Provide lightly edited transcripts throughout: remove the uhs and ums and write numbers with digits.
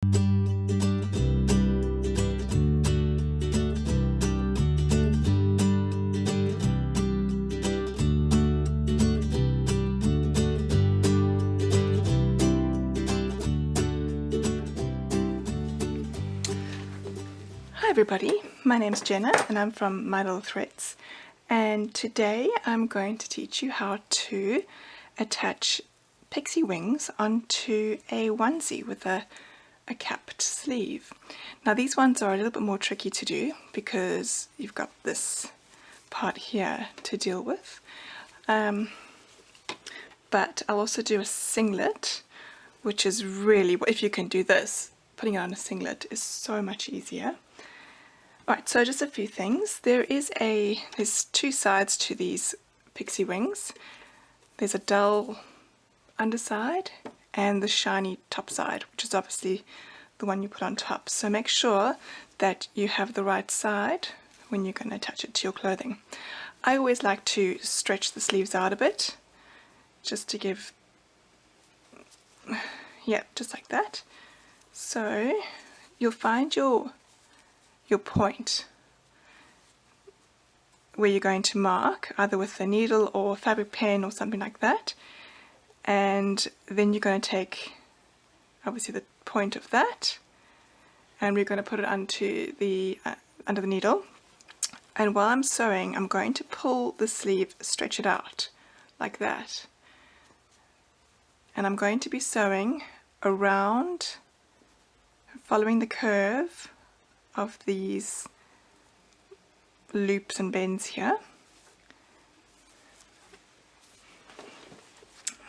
Hi everybody, my name's Jenna and I'm from My Little Threads, and today I'm going to teach you how to attach pixie wings onto a onesie with a capped sleeve. Now these ones are a little bit more tricky to do because you've got this part here to deal with, but I'll also do a singlet, which is really, if you can do this, putting it on a singlet is so much easier. Right, so just a few things. There's two sides to these pixie wings. There's a dull underside and the shiny top side, which is obviously the one you put on top. So make sure that you have the right side when you're going to attach it to your clothing. I always like to stretch the sleeves out a bit, just to give, yeah, just like that. So you'll find your point where you're going to mark, either with a needle or a fabric pen or something like that, and then you're going to take obviously the point of that and we're going to put it onto the under the needle, and while I'm sewing I'm going to pull the sleeve, stretch it out like that, and I'm going to be sewing around, following the curve of these loops and bends here.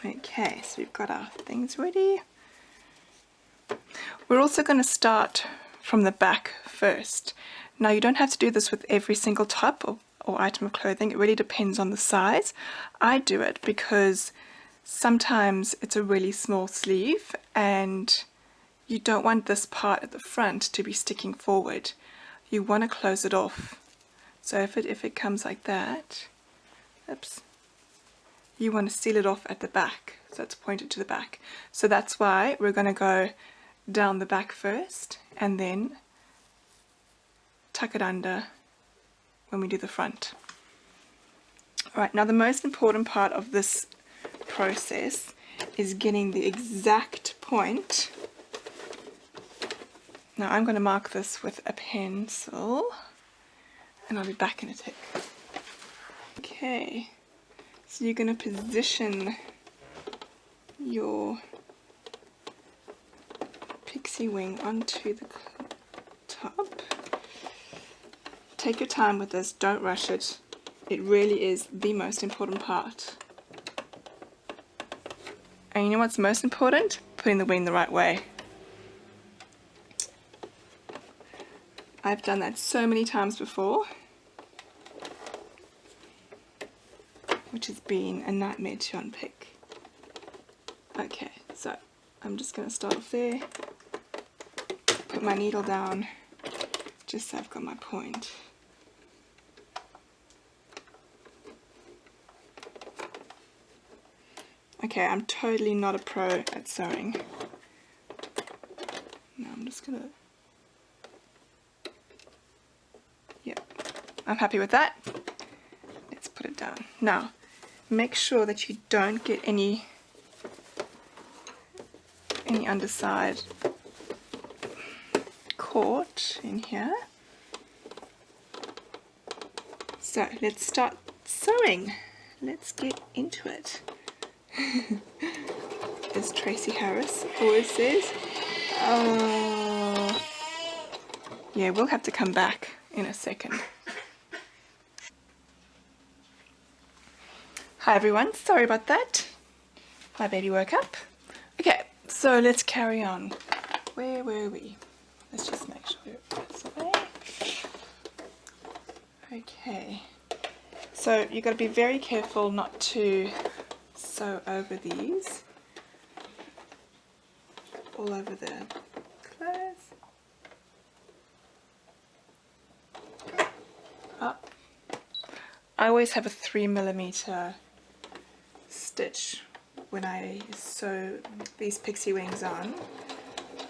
Okay, so we've got our things ready. We're also going to start from the back first. Now you don't have to do this with every single top or item of clothing, it really depends on the size. I do it because sometimes it's a really small sleeve and you don't want this part at the front to be sticking forward. You want to close it off. So if it comes like that, oops, you want to seal it off at the back, so it's pointed to the back. So that's why we're going to go down the back first and then tuck it under when we do the front. Alright, now the most important part of this process is getting the exact point. Now I'm going to mark this with a pencil and I'll be back in a tick. Okay, so you're going to position your pixie wing onto the top. Take your time with this, don't rush it. It really is the most important part. And you know what's most important? Putting the wing the right way. I've done that so many times before, which has been a nightmare to unpick. Okay, so I'm just going to start off there, put my needle down, just so I've got my point. Okay, I'm totally not a pro at sewing. Now I'm just going to, I'm happy with that. Let's put it down. Now, make sure that you don't get any underside caught in here. So let's start sewing. Let's get into it. As Tracy Harris always says. Oh, yeah, we'll have to come back in a second. Hi everyone, sorry about that. My baby woke up. Okay, so let's carry on. Where were we? Let's just make sure we put this away. Okay, so you've got to be very careful not to sew over these, all over the clothes. Up. I always have a 3mm stitch when I sew these pixie wings on,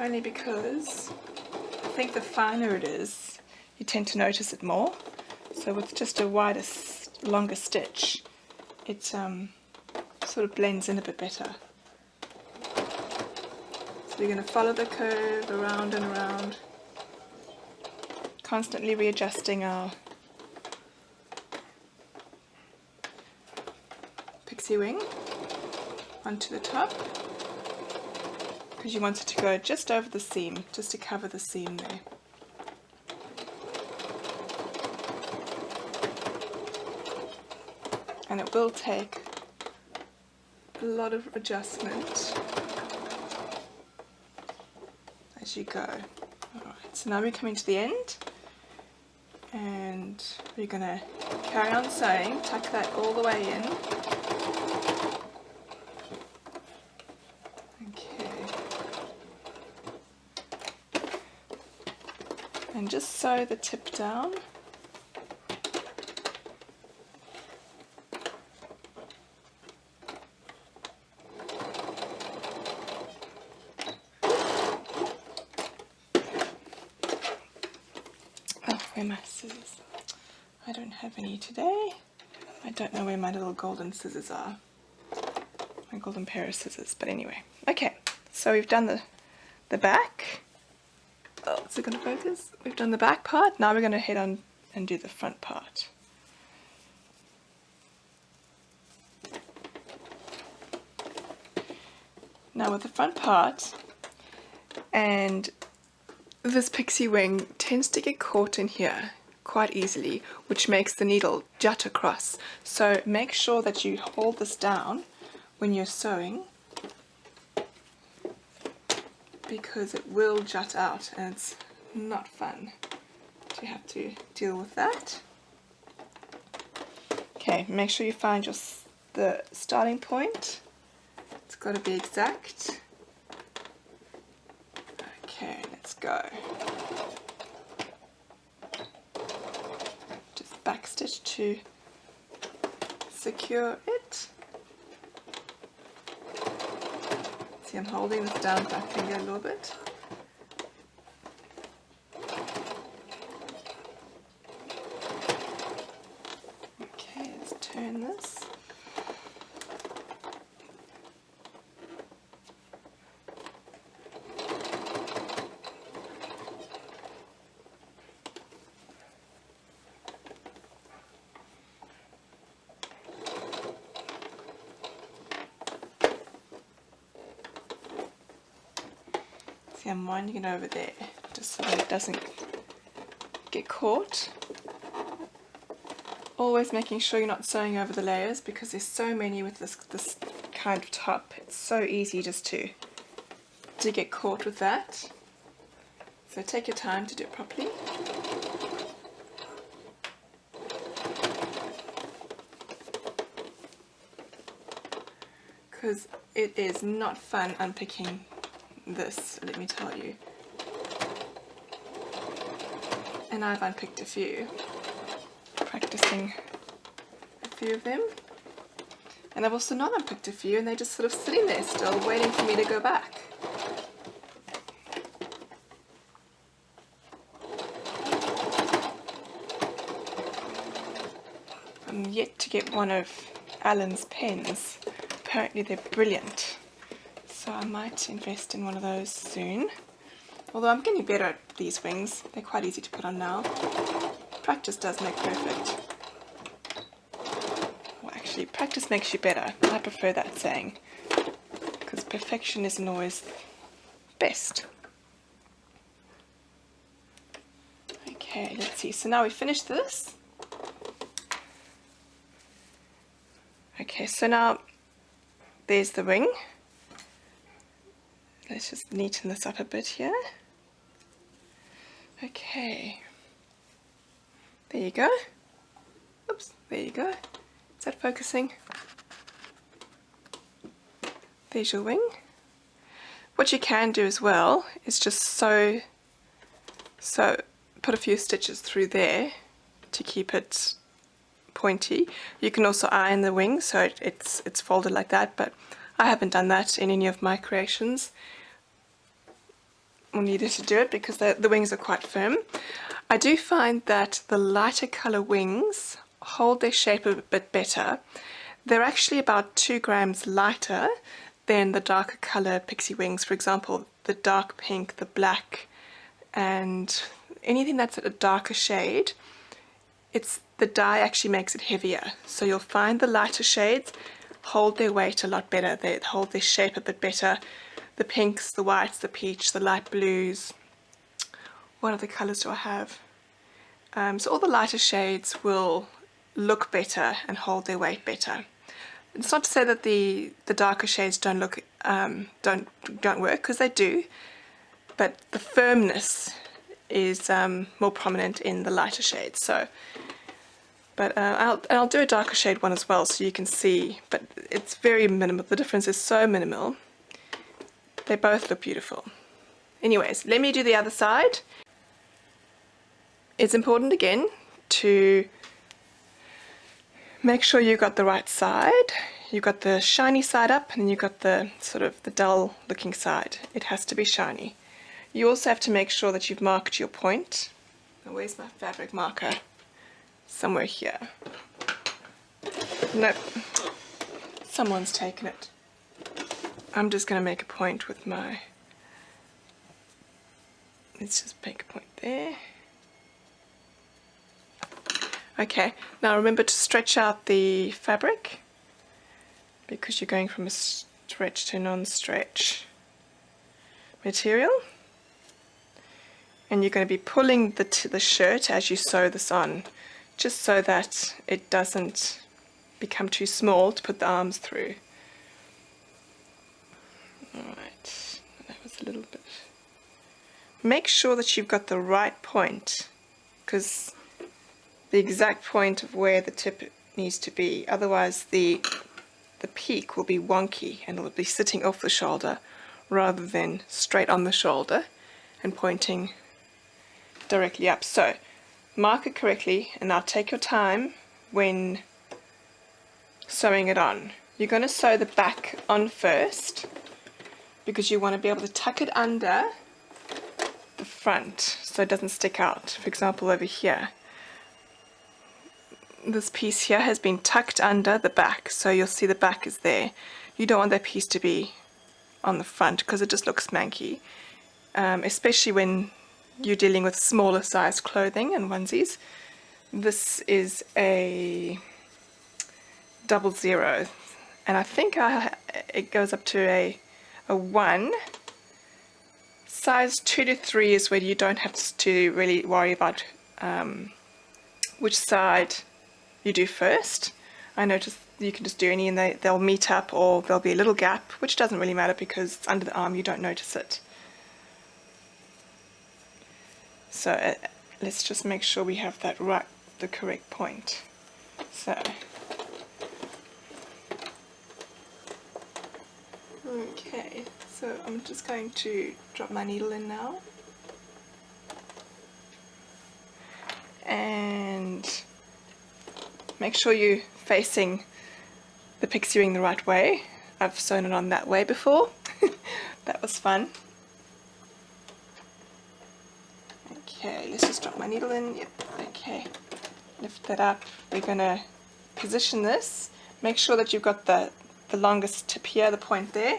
only because I think the finer it is, you tend to notice it more. So with just a wider, longer stitch, it sort of blends in a bit better. So we're going to follow the curve around and around, constantly readjusting our pixie wing onto the top, because you want it to go just over the seam, just to cover the seam there. And it will take a lot of adjustment as you go. Alright, so now we're coming to the end, and we're going to carry on sewing, tuck that all the way in. And just sew the tip down. Oh, where are my scissors? I don't have any today. I don't know where my little golden scissors are. My golden pair of scissors, but anyway. Okay, so we've done the back. Oh, is it going to focus? We've done the back part. Now we're going to head on and do the front part. Now with the front part, and this pixie wing tends to get caught in here quite easily, which makes the needle jut across. So make sure that you hold this down when you're sewing, because it will jut out and it's not fun to have to deal with that. Okay, make sure you find the starting point. It's got to be exact. Okay, let's go. Just backstitch to secure it. See, I'm holding this down with my finger a little bit. Okay, let's turn this. See, I'm winding it over there, just so that it doesn't get caught. Always making sure you're not sewing over the layers, because there's so many with this kind of top. It's so easy just to get caught with that. So take your time to do it properly. Because it is not fun unpicking this, let me tell you. And I've unpicked a few, practicing a few of them. And I've also not unpicked a few, and they're just sort of sitting there still, waiting for me to go back. I'm yet to get one of Alan's pens. Apparently they're brilliant. So I might invest in one of those soon. Although I'm getting better at these wings. They're quite easy to put on now. Practice does make perfect. Well, actually, practice makes you better. I prefer that saying, because perfection isn't always best. Okay, let's see. So now we finished this. Okay, so now there's the wing. Let's just neaten this up a bit here. Okay. There you go. Oops, there you go. Is that focusing? There's your wing. What you can do as well is just sew, put a few stitches through there to keep it pointy. You can also iron the wing so it's folded like that, but I haven't done that in any of my creations. or needed to do it because the wings are quite firm. I do find that the lighter colour wings hold their shape a bit better. They're actually about 2 grams lighter than the darker colour pixie wings. For example, the dark pink, the black, and anything that's a darker shade, the dye actually makes it heavier. So you'll find the lighter shades hold their weight a lot better. They hold their shape a bit better. The pinks, the whites, the peach, the light blues. What other colours do I have? So all the lighter shades will look better and hold their weight better. It's not to say that the darker shades don't work, because they do, but the firmness is more prominent in the lighter shades. So, but I'll do a darker shade one as well, so you can see. But it's very minimal. The difference is so minimal. They both look beautiful. Anyways, let me do the other side. It's important again to make sure you got the right side. You've got the shiny side up, and then you've got the sort of the dull looking side. It has to be shiny. You also have to make sure that you've marked your point. Now, where's my fabric marker? Somewhere here. Nope. Someone's taken it. I'm just going to make a point with my... Let's just make a point there. Okay, now remember to stretch out the fabric, because you're going from a stretch to non-stretch material. And you're going to be pulling the shirt as you sew this on, just so that it doesn't become too small to put the arms through. Alright, that was a little bit... Make sure that you've got the right point, because the exact point of where the tip needs to be, otherwise the peak will be wonky and it'll be sitting off the shoulder rather than straight on the shoulder and pointing directly up. So mark it correctly, and now take your time when sewing it on. You're going to sew the back on first, because you want to be able to tuck it under the front so it doesn't stick out. For example, over here, this piece here has been tucked under the back, so you'll see the back is there. You don't want that piece to be on the front, because it just looks manky, especially when you're dealing with smaller size clothing and onesies. This is a 00, and I think it goes up to a 1. Size 2 to 3 is where you don't have to really worry about which side you do first. I noticed you can just do any and they'll meet up, or there'll be a little gap, which doesn't really matter because it's under the arm, you don't notice it. So let's just make sure we have that right, the correct point. So, okay, so I'm just going to drop my needle in now. And make sure you're facing the pixie wing the right way. I've sewn it on that way before. That was fun. Okay, let's just drop my needle in. Yep, okay. Lift that up. We're going to position this. Make sure that you've got the longest tip here, the point there.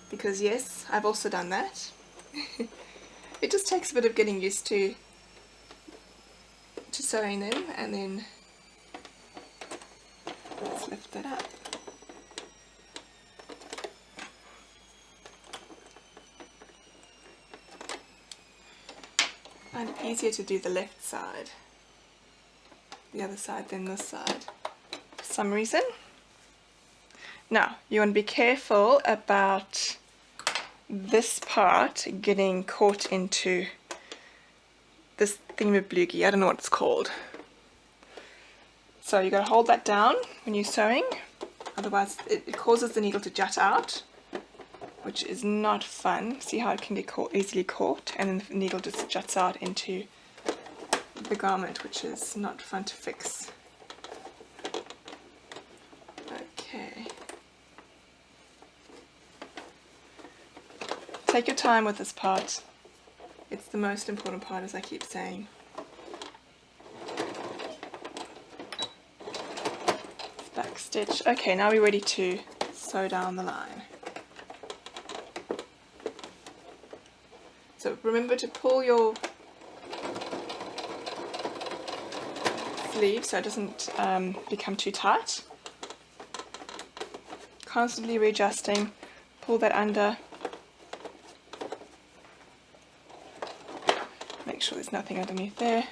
Because yes, I've also done that. It just takes a bit of getting used to sewing them, and then let's lift that up. I find it easier to do the left side, the other side, than this side for some reason. Now you want to be careful about this part getting caught into this thingamaboogie. I don't know what it's called. So you got to hold that down when you're sewing, otherwise it causes the needle to jut out, which is not fun. See how it can get easily caught, and then the needle just juts out into the garment, which is not fun to fix. Okay. Take your time with this part. It's the most important part, as I keep saying. Back stitch. Okay, now we're ready to sew down the line. So remember to pull your sleeve so it doesn't become too tight. Constantly readjusting. Pull that under. Make sure there's nothing underneath there.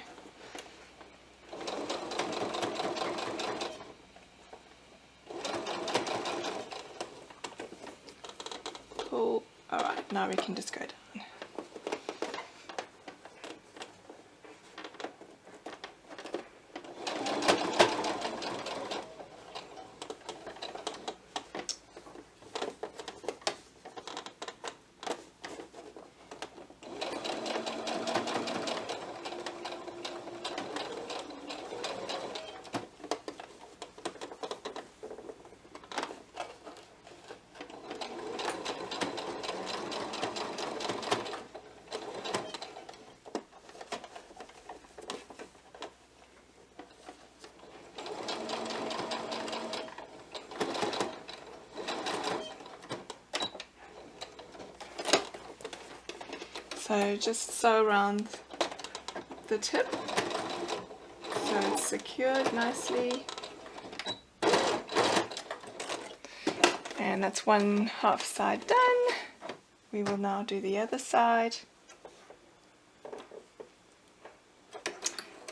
Pull. Alright, now we can just go down. So just sew around the tip so it's secured nicely. And that's one half side done. We will now do the other side.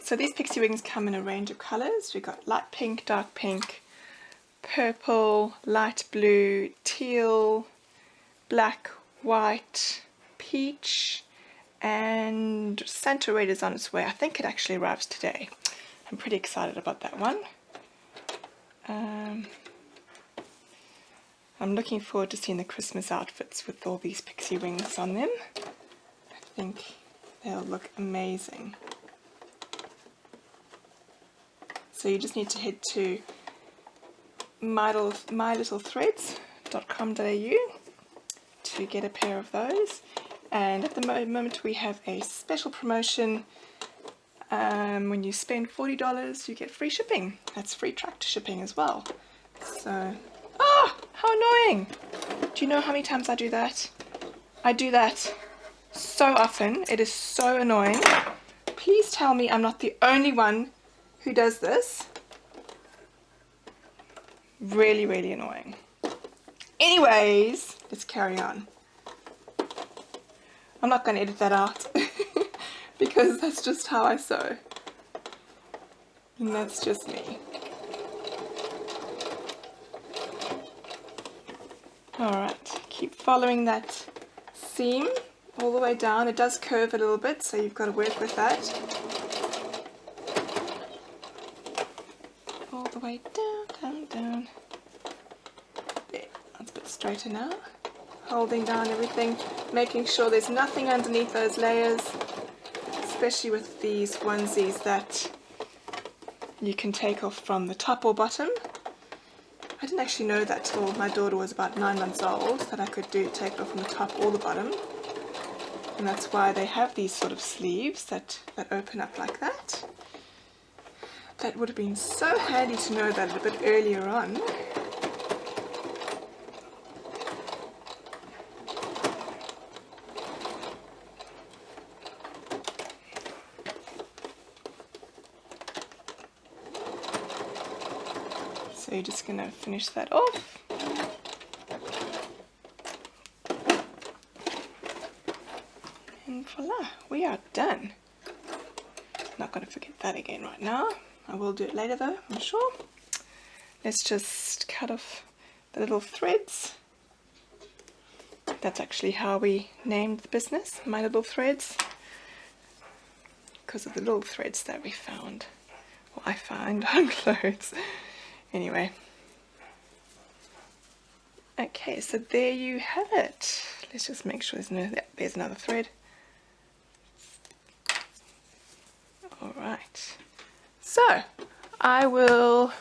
So these pixie wings come in a range of colours. We've got light pink, dark pink, purple, light blue, teal, black, white, peach, and Santa Red is on its way. I think it actually arrives today. I'm pretty excited about that one. I'm looking forward to seeing the Christmas outfits with all these pixie wings on them. I think they'll look amazing. So you just need to head to mylittlethreads.com.au to get a pair of those. And at the moment we have a special promotion. When you spend $40 you get free shipping. That's free tracked shipping as well. So, how annoying! Do you know how many times I do that? I do that so often. It is so annoying. Please tell me I'm not the only one who does this. Really, really annoying. Anyways, let's carry on. I'm not going to edit that out because that's just how I sew. And that's just me. Alright, keep following that seam all the way down. It does curve a little bit, so you've got to work with that. All the way down, down, down. There, that's a bit straighter now. Holding down everything, making sure there's nothing underneath those layers, especially with these onesies that you can take off from the top or bottom. I didn't actually know that till my daughter was about 9 months old, that I could take it off from the top or the bottom. And that's why they have these sort of sleeves that open up like that. That would have been so handy to know that a bit earlier on. So you're just going to finish that off. And voila, we are done. Not going to forget that again right now. I will do it later though, I'm sure. Let's just cut off the little threads. That's actually how we named the business, My Little Threads, because of the little threads that we found, or I find on clothes. Anyway, okay, so there you have it. Let's just make sure there's another thread. Alright, so I will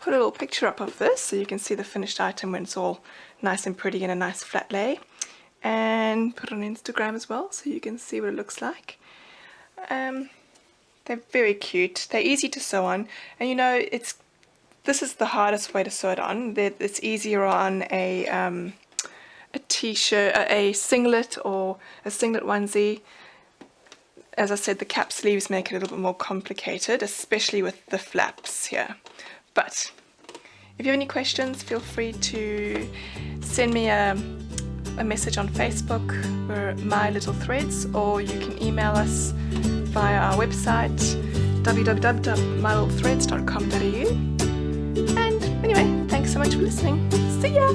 put a little picture up of this so you can see the finished item when it's all nice and pretty in a nice flat lay. and put it on Instagram as well so you can see what it looks like. They're very cute. They're easy to sew on, and you know, this is the hardest way to sew it on. It's easier on a t-shirt, a singlet, or a singlet onesie. As I said, the cap sleeves make it a little bit more complicated, especially with the flaps here. But if you have any questions, feel free to send me a message on Facebook. We're My Little Threads, or you can email us via our website www.mylittlethreads.com.au. And anyway, thanks so much for listening. See ya!